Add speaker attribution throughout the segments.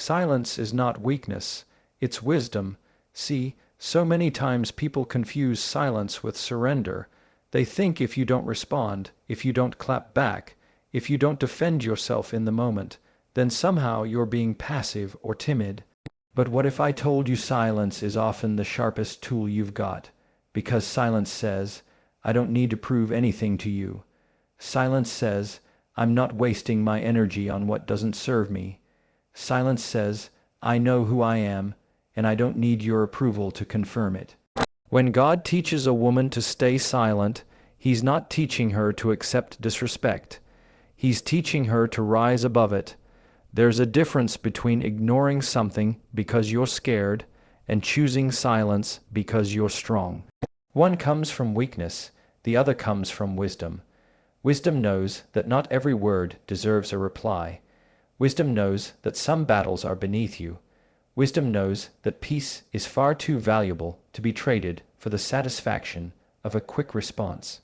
Speaker 1: Silence is not weakness, it's wisdom. See, so many times people confuse silence with surrender. They think if you don't respond, if you don't clap back, if you don't defend yourself in the moment, then somehow you're being passive or timid. But what if I told you silence is often the sharpest tool you've got? Because silence says, I don't need to prove anything to you. Silence says, I'm not wasting my energy on what doesn't serve me. Silence says, I know who I am, and I don't need your approval to confirm it. When God teaches a woman to stay silent, He's not teaching her to accept disrespect. He's teaching her to rise above it. There's a difference between ignoring something because you're scared and choosing silence because you're strong. One comes from weakness, the other comes from wisdom. Wisdom knows that not every word deserves a reply. Wisdom knows that some battles are beneath you. Wisdom knows that peace is far too valuable to be traded for the satisfaction of a quick response.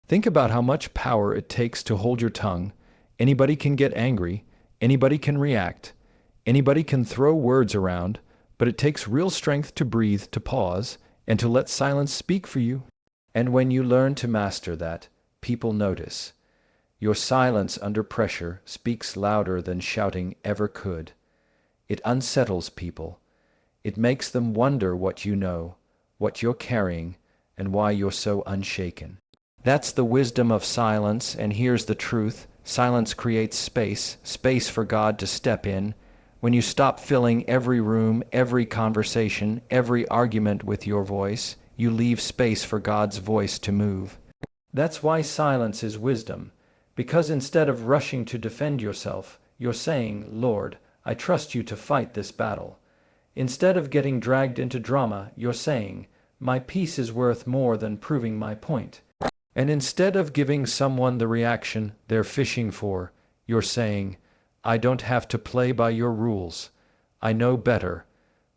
Speaker 1: Think about how much power it takes to hold your tongue. Anybody can get angry, anybody can react, anybody can throw words around, but it takes real strength to breathe, to pause, and to let silence speak for you. And when you learn to master that, people notice. Your silence under pressure speaks louder than shouting ever could. It unsettles people. It makes them wonder what you know, what you're carrying, and why you're so unshaken. That's the wisdom of silence, and here's the truth. Silence creates space, space for God to step in. When you stop filling every room, every conversation, every argument with your voice, you leave space for God's voice to move. That's why silence is wisdom, because instead of rushing to defend yourself, you're saying, Lord, I trust you to fight this battle. Instead of getting dragged into drama, you're saying, my peace is worth more than proving my point. And instead of giving someone the reaction they're fishing for, you're saying, I don't have to play by your rules. I know better.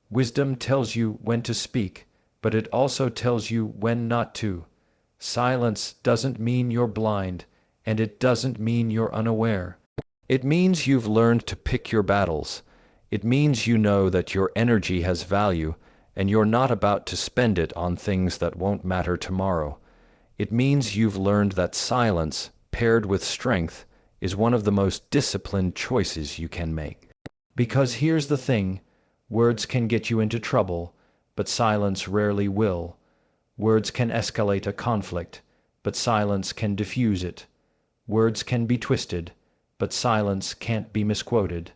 Speaker 1: Wisdom tells you when to speak, but it also tells you when not to. Silence doesn't mean you're blind, and it doesn't mean you're unaware. It means you've learned to pick your battles. It means you know that your energy has value, and you're not about to spend it on things that won't matter tomorrow. It means you've learned that silence, paired with strength, is one of the most disciplined choices you can make. Because here's the thing, words can get you into trouble, but silence rarely will. Words can escalate a conflict, but silence can diffuse it. Words can be twisted, but silence can't be misquoted.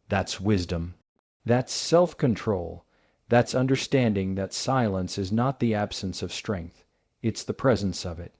Speaker 1: That's wisdom. That's self-control. That's understanding that silence is not the absence of strength. It's the presence of it.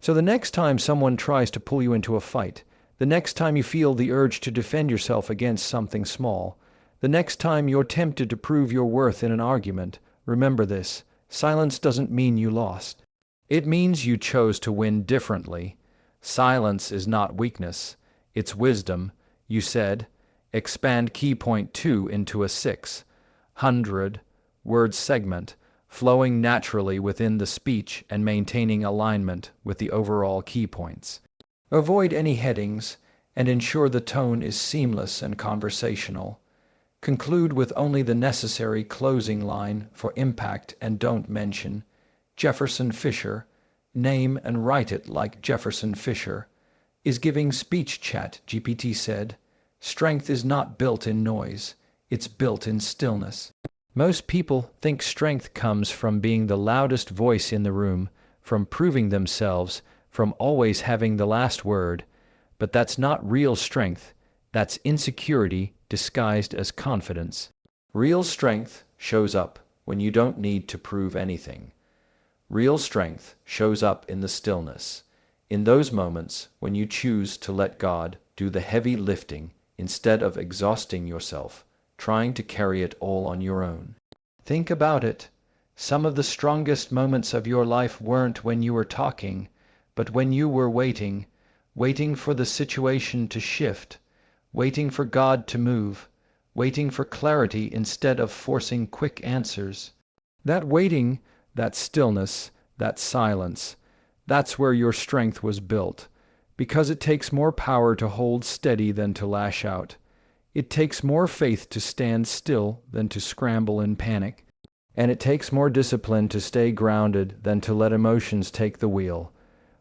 Speaker 1: So the next time someone tries to pull you into a fight, the next time you feel the urge to defend yourself against something small, the next time you're tempted to prove your worth in an argument, remember this: silence doesn't mean you lost. It means you chose to win differently. Silence is not weakness, it's wisdom. You said, expand key point 2 into a 600-word segment, flowing naturally within the speech and maintaining alignment with the overall key points. Avoid any headings and ensure the tone is seamless and conversational. Conclude with only the necessary closing line for impact and don't mention Jefferson Fisher, name and write it like Jefferson Fisher, is giving speech chat, GPT said. Strength is not built in noise, it's built in stillness. Most people think strength comes from being the loudest voice in the room, from proving themselves, from always having the last word, but that's not real strength. That's insecurity disguised as confidence. Real strength shows up when you don't need to prove anything. Real strength shows up in the stillness, in those moments when you choose to let God do the heavy lifting instead of exhausting yourself, trying to carry it all on your own. Think about it. Some of the strongest moments of your life weren't when you were talking, but when you were waiting, waiting for the situation to shift, waiting for God to move, waiting for clarity instead of forcing quick answers. That waiting, that stillness, that silence, that's where your strength was built, because it takes more power to hold steady than to lash out. It takes more faith to stand still than to scramble in panic. And it takes more discipline to stay grounded than to let emotions take the wheel.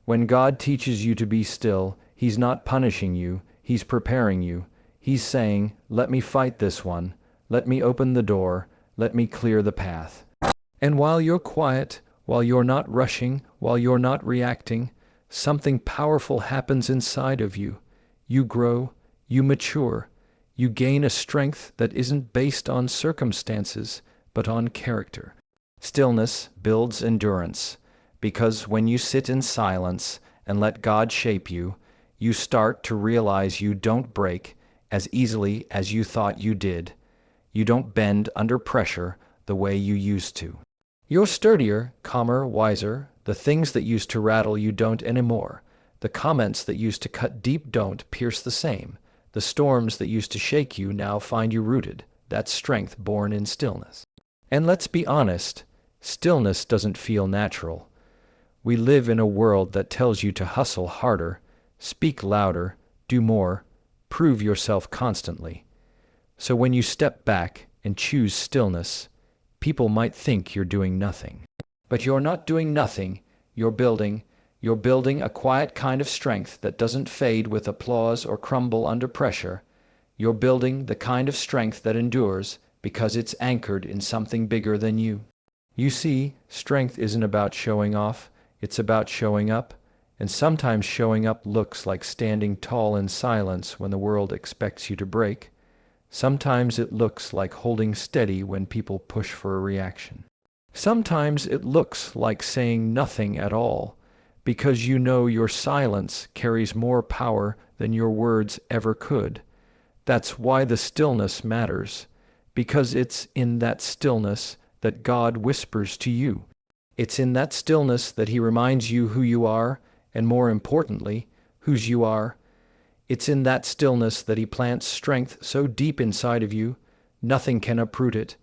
Speaker 1: When God teaches you to be still, He's not punishing you, He's preparing you. He's saying, let me fight this one. Let me open the door. Let me clear the path. And while you're quiet, while you're not rushing, while you're not reacting, something powerful happens inside of you. You grow, you mature, you gain a strength that isn't based on circumstances, but on character. Stillness builds endurance, because when you sit in silence and let God shape you, you start to realize you don't break as easily as you thought you did. You don't bend under pressure the way you used to. You're sturdier, calmer, wiser. The things that used to rattle you don't anymore. The comments that used to cut deep don't pierce the same. The storms that used to shake you now find you rooted. That's strength born in stillness. And let's be honest, stillness doesn't feel natural. We live in a world that tells you to hustle harder, speak louder, do more, prove yourself constantly. So when you step back and choose stillness, people might think you're doing nothing. But you're not doing nothing. You're building a quiet kind of strength that doesn't fade with applause or crumble under pressure. You're building the kind of strength that endures because it's anchored in something bigger than you. You see, strength isn't about showing off, it's about showing up. And sometimes showing up looks like standing tall in silence when the world expects you to break. Sometimes it looks like holding steady when people push for a reaction. Sometimes it looks like saying nothing at all, because you know your silence carries more power than your words ever could. That's why the stillness matters, because it's in that stillness that God whispers to you. It's in that stillness that He reminds you who you are, and more importantly, whose you are. It's in that stillness that He plants strength so deep inside of you, nothing can uproot it.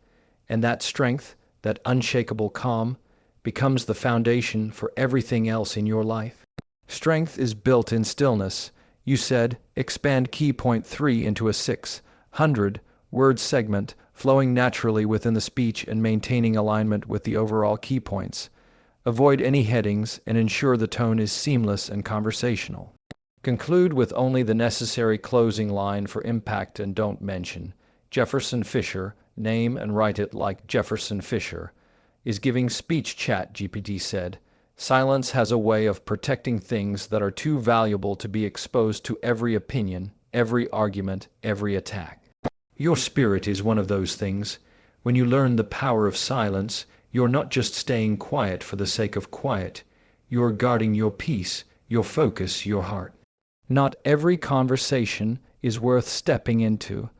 Speaker 1: And that strength, that unshakable calm, becomes the foundation for everything else in your life. Strength is built in stillness. You said, expand key point 3 into a 600-word segment, flowing naturally within the speech and maintaining alignment with the overall key points. Avoid any headings and ensure the tone is seamless and conversational. Conclude with only the necessary closing line for impact and don't mention. Jefferson Fisher, name and write it like Jefferson Fisher, is giving speech chat, GPT said. Silence has a way of protecting things that are too valuable to be exposed to every opinion, every argument, every attack. Your spirit is one of those things. When you learn the power of silence, you're not just staying quiet for the sake of quiet. You're guarding your peace, your focus, your heart. Not every conversation is worth stepping into.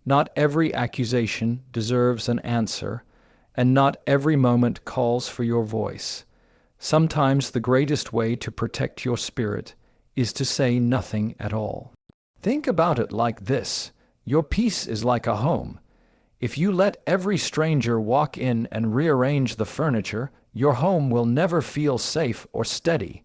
Speaker 1: Not every accusation deserves an answer, and not every moment calls for your voice. Sometimes the greatest way to protect your spirit is to say nothing at all. Think about it like this. Your peace is like a home. If you let every stranger walk in and rearrange the furniture, your home will never feel safe or steady.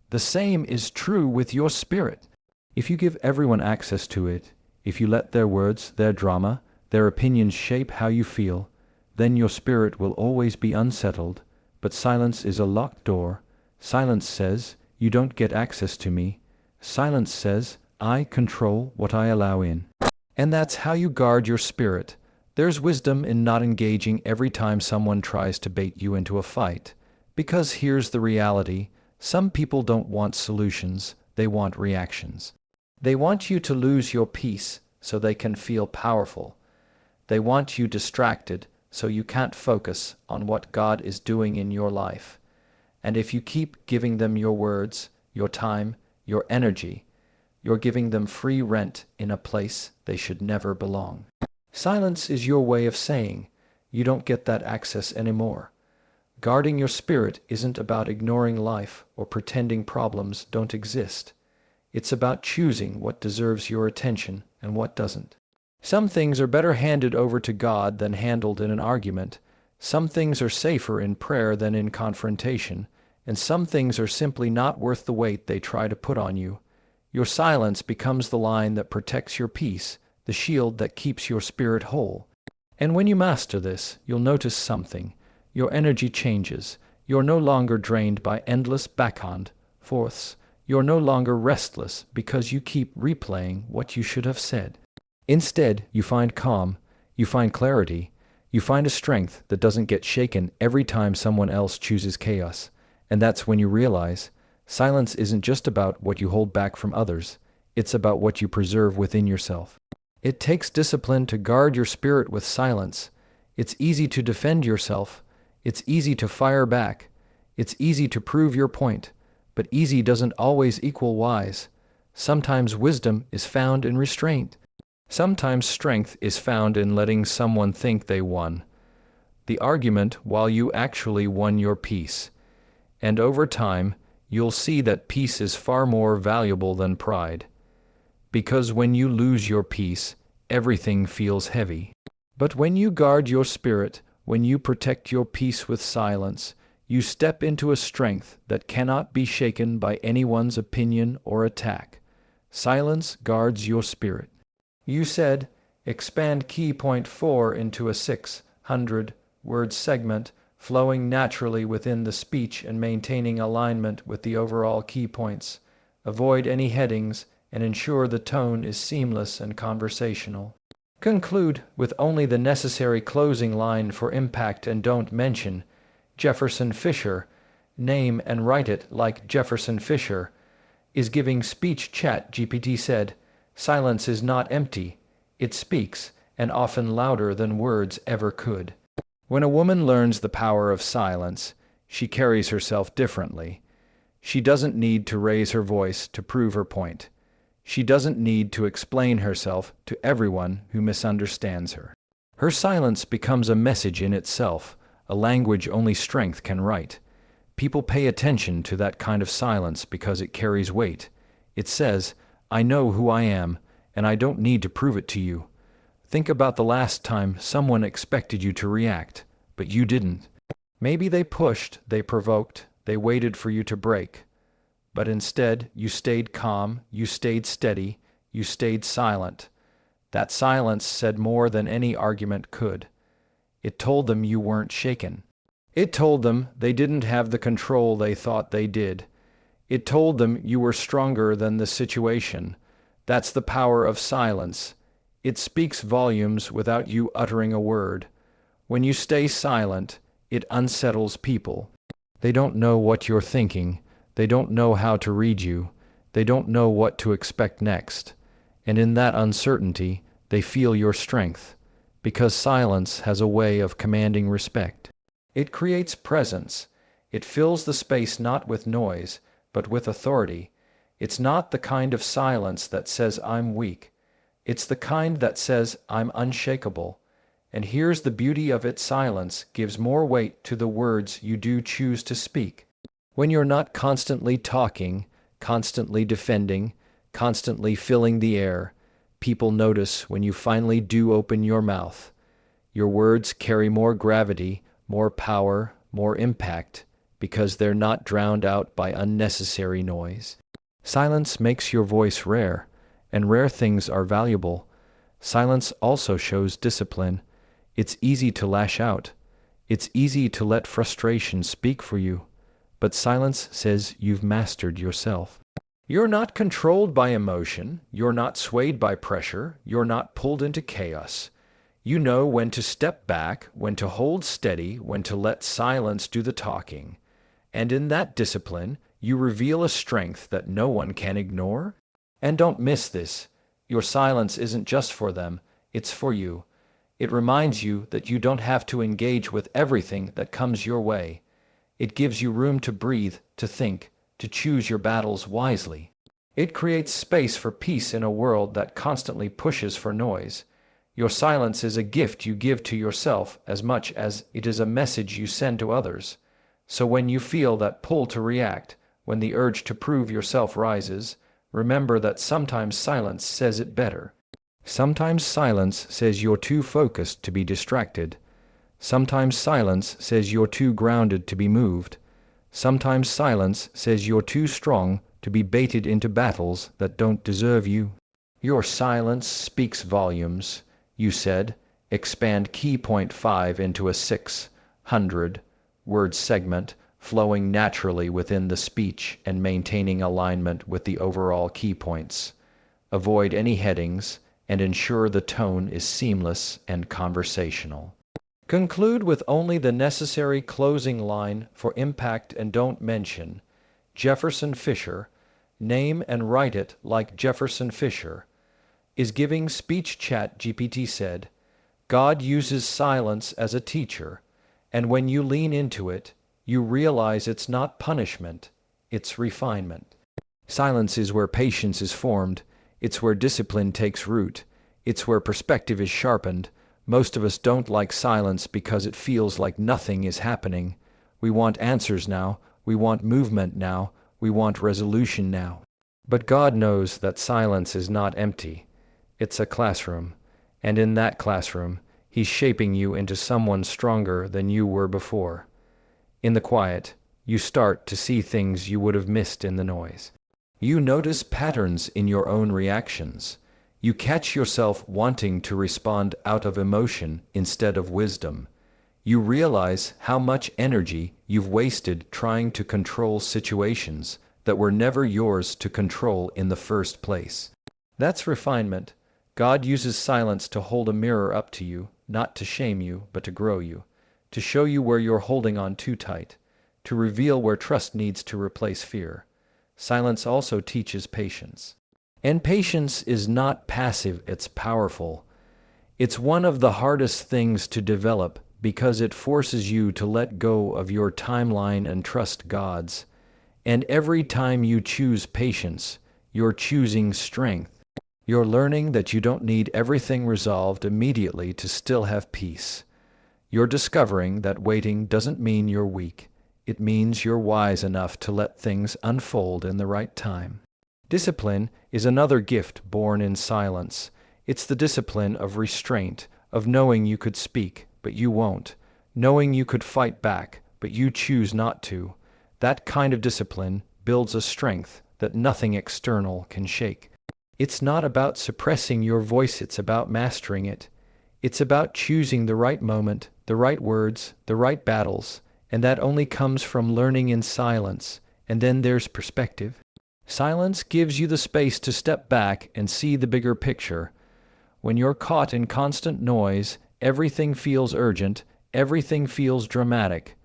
Speaker 1: The same is true with your spirit. If you give everyone access to it, if you let their words, their drama, their opinions shape how you feel, then your spirit will always be unsettled. But silence is a locked door. Silence says, you don't get access to me. Silence says, I control what I allow in. And that's how you guard your spirit. There's wisdom in not engaging every time someone tries to bait you into a fight. Because here's the reality. Some people don't want solutions. They want reactions. They want you to lose your peace so they can feel powerful. They want you distracted so you can't focus on what God is doing in your life. And if you keep giving them your words, your time, your energy, you're giving them free rent in a place they should never belong. Silence is your way of saying, you don't get that access anymore. Guarding your spirit isn't about ignoring life or pretending problems don't exist. It's about choosing what deserves your attention and what doesn't. Some things are better handed over to God than handled in an argument. Some things are safer in prayer than in confrontation. And some things are simply not worth the weight they try to put on you. Your silence becomes the line that protects your peace, the shield that keeps your spirit whole. And when you master this, you'll notice something. Your energy changes. You're no longer drained by endless backhand forths. You're no longer restless because you keep replaying what you should have said. Instead, you find calm, you find clarity, you find a strength that doesn't get shaken every time someone else chooses chaos. And that's when you realize silence isn't just about what you hold back from others, it's about what you preserve within yourself. It takes discipline to guard your spirit with silence. It's easy to defend yourself. It's easy to fire back. It's easy to prove your point. But easy doesn't always equal wise. Sometimes wisdom is found in restraint. Sometimes strength is found in letting someone think they won the argument while you actually won your peace. And over time, you'll see that peace is far more valuable than pride. Because when you lose your peace, everything feels heavy. But when you guard your spirit, when you protect your peace with silence, you step into a strength that cannot be shaken by anyone's opinion or attack. Silence guards your spirit. You said, expand key point 4 into a 600-word segment, flowing naturally within the speech and maintaining alignment with the overall key points. Avoid any headings and ensure the tone is seamless and conversational. Conclude with only the necessary closing line for impact and don't mention Jefferson Fisher. Name and write it like Jefferson Fisher is giving speech. Chat GPT said, silence is not empty. It speaks, and often louder than words ever could. When a woman learns the power of silence, she carries herself differently. She doesn't need to raise her voice to prove her point. She doesn't need to explain herself to everyone who misunderstands her. Her silence becomes a message in itself, a language only strength can write. People pay attention to that kind of silence because it carries weight. It says, I know who I am, and I don't need to prove it to you. Think about the last time someone expected you to react, but you didn't. Maybe they pushed, they provoked, they waited for you to break. But instead, you stayed calm, you stayed steady, you stayed silent. That silence said more than any argument could. It told them you weren't shaken. It told them they didn't have the control they thought they did. It told them you were stronger than the situation. That's the power of silence. It speaks volumes without you uttering a word. When you stay silent, it unsettles people. They don't know what you're thinking. They don't know how to read you. They don't know what to expect next. And in that uncertainty, they feel your strength. Because silence has a way of commanding respect. It creates presence. It fills the space not with noise, but with authority. It's not the kind of silence that says, I'm weak. It's the kind that says, I'm unshakable. And here's the beauty of it: silence gives more weight to the words you do choose to speak. When you're not constantly talking, constantly defending, constantly filling the air, people notice when you finally do open your mouth. Your words carry more gravity, more power, more impact, because they're not drowned out by unnecessary noise. Silence makes your voice rare, and rare things are valuable. Silence also shows discipline. It's easy to lash out. It's easy to let frustration speak for you. But silence says you've mastered yourself. You're not controlled by emotion. You're not swayed by pressure. You're not pulled into chaos. You know when to step back, when to hold steady, when to let silence do the talking. And in that discipline, you reveal a strength that no one can ignore. And don't miss this. Your silence isn't just for them. It's for you. It reminds you that you don't have to engage with everything that comes your way. It gives you room to breathe, to think, to choose your battles wisely. It creates space for peace in a world that constantly pushes for noise. Your silence is a gift you give to yourself as much as it is a message you send to others. So when you feel that pull to react, when the urge to prove yourself rises, remember that sometimes silence says it better. Sometimes silence says you're too focused to be distracted. Sometimes silence says you're too grounded to be moved. Sometimes silence says you're too strong to be baited into battles that don't deserve you. Your silence speaks volumes, you said. Expand key point 5 into a 600-word segment, flowing naturally within the speech and maintaining alignment with the overall key points. Avoid any headings and ensure the tone is seamless and conversational. Conclude with only the necessary closing line for impact and don't mention Jefferson Fisher, name and write it like Jefferson Fisher, is giving speech chat GPT said, God uses silence as a teacher, and when you lean into it, you realize it's not punishment, it's refinement. Silence is where patience is formed, it's where discipline takes root, it's where perspective is sharpened. Most of us don't like silence because it feels like nothing is happening. We want answers now, we want movement now, we want resolution now. But God knows that silence is not empty. It's a classroom, and in that classroom, He's shaping you into someone stronger than you were before. In the quiet, you start to see things you would have missed in the noise. You notice patterns in your own reactions. You catch yourself wanting to respond out of emotion instead of wisdom. You realize how much energy you've wasted trying to control situations that were never yours to control in the first place. That's refinement. God uses silence to hold a mirror up to you, not to shame you, but to grow you, to show you where you're holding on too tight, to reveal where trust needs to replace fear. Silence also teaches patience. And patience is not passive, it's powerful. It's one of the hardest things to develop because it forces you to let go of your timeline and trust God's. And every time you choose patience, you're choosing strength. You're learning that you don't need everything resolved immediately to still have peace. You're discovering that waiting doesn't mean you're weak. It means you're wise enough to let things unfold in the right time. Discipline is another gift born in silence. It's the discipline of restraint, of knowing you could speak, but you won't, knowing you could fight back, but you choose not to. That kind of discipline builds a strength that nothing external can shake. It's not about suppressing your voice, it's about mastering it. It's about choosing the right moment, the right words, the right battles, and that only comes from learning in silence. And then there's perspective. Silence gives you the space to step back and see the bigger picture. When you're caught in constant noise, everything feels urgent, everything feels dramatic.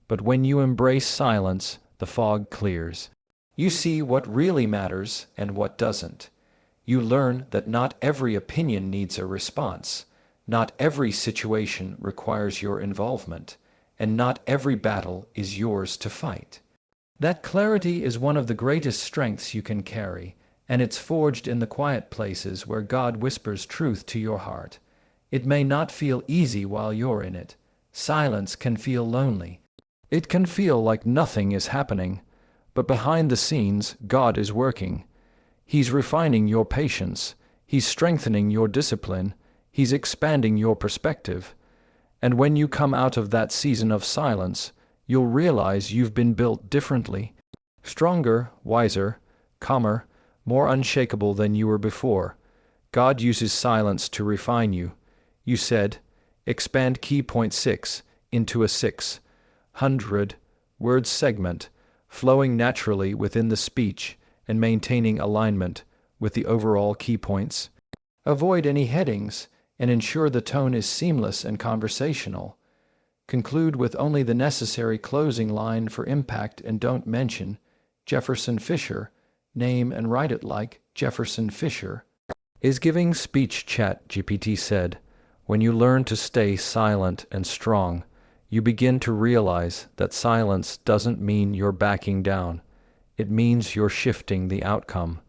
Speaker 1: But when you embrace silence, the fog clears. You see what really matters and what doesn't. You learn that not every opinion needs a response, not every situation requires your involvement, and not every battle is yours to fight. That clarity is one of the greatest strengths you can carry, and it's forged in the quiet places where God whispers truth to your heart. It may not feel easy while you're in it. Silence can feel lonely. It can feel like nothing is happening, but behind the scenes, God is working. He's refining your patience. He's strengthening your discipline. He's expanding your perspective. And when you come out of that season of silence, you'll realize you've been built differently. Stronger, wiser, calmer, more unshakable than you were before. God uses silence to refine you. You said, expand key point 6 into a 600-word segment, flowing naturally within the speech and maintaining alignment with the overall key points. Avoid any headings and ensure the tone is seamless and conversational. Conclude with only the necessary closing line for impact and don't mention Jefferson Fisher, name and write it like Jefferson Fisher, is giving speech chat GPT said, when you learn to stay silent and strong, you begin to realize that silence doesn't mean you're backing down. It means you're shifting the outcome.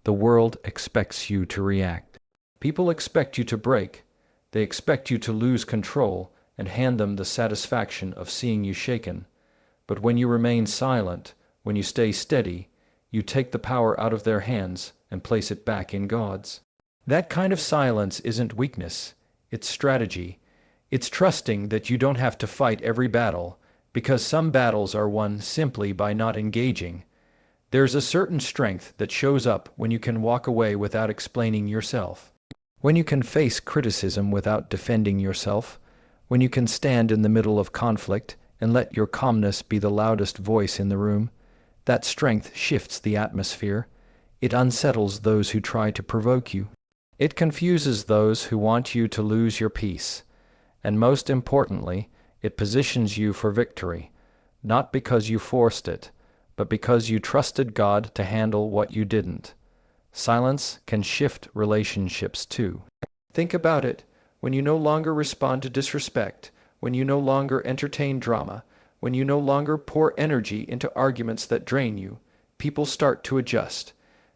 Speaker 1: The world expects you to react. People expect you to break. They expect you to lose control and hand them the satisfaction of seeing you shaken. But when you remain silent, when you stay steady, you take the power out of their hands and place it back in God's. That kind of silence isn't weakness. It's strategy. It's trusting that you don't have to fight every battle, because some battles are won simply by not engaging. There's a certain strength that shows up when you can walk away without explaining yourself, when you can face criticism without defending yourself, when you can stand in the middle of conflict and let your calmness be the loudest voice in the room. That strength shifts the atmosphere. It unsettles those who try to provoke you. It confuses those who want you to lose your peace. And most importantly, it positions you for victory, not because you forced it, but because you trusted God to handle what you didn't. Silence can shift relationships too. Think about it. When you no longer respond to disrespect, when you no longer entertain drama, when you no longer pour energy into arguments that drain you, people start to adjust.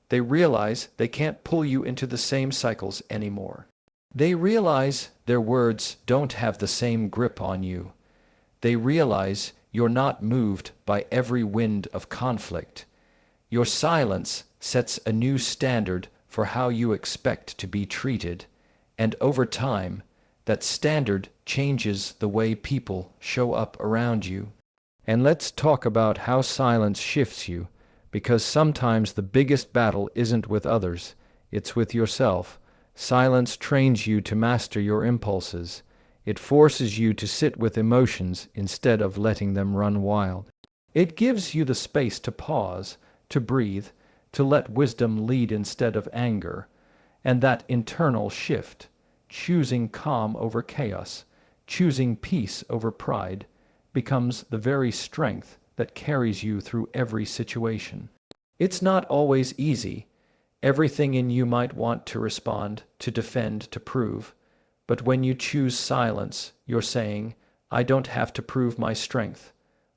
Speaker 1: They realize they can't pull you into the same cycles anymore. They realize their words don't have the same grip on you. They realize you're not moved by every wind of conflict. Your silence sets a new standard for how you expect to be treated, and over time, that standard changes the way people show up around you. And let's talk about how silence shifts you, because sometimes the biggest battle isn't with others, it's with yourself. Silence trains you to master your impulses. It forces you to sit with emotions instead of letting them run wild. It gives you the space to pause, to breathe, to let wisdom lead instead of anger. And that internal shift, choosing calm over chaos, choosing peace over pride, becomes the very strength that carries you through every situation. It's not always easy. Everything in you might want to respond, to defend, to prove. But when you choose silence, you're saying, I don't have to prove my strength.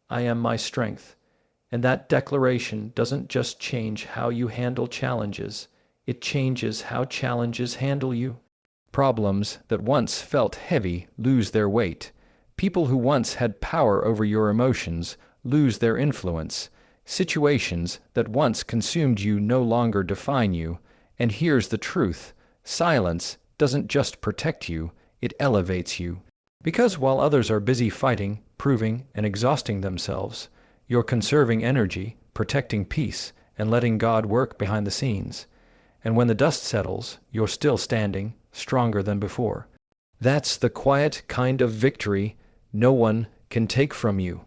Speaker 1: I am my strength. And that declaration doesn't just change how you handle challenges, it changes how challenges handle you. Problems that once felt heavy lose their weight. People who once had power over your emotions lose their influence. Situations that once consumed you no longer define you. And here's the truth. Silence doesn't just protect you, it elevates you. Because while others are busy fighting, proving, and exhausting themselves, you're conserving energy, protecting peace, and letting God work behind the scenes. And when the dust settles, you're still standing, stronger than before. That's the quiet kind of victory no one can take from you.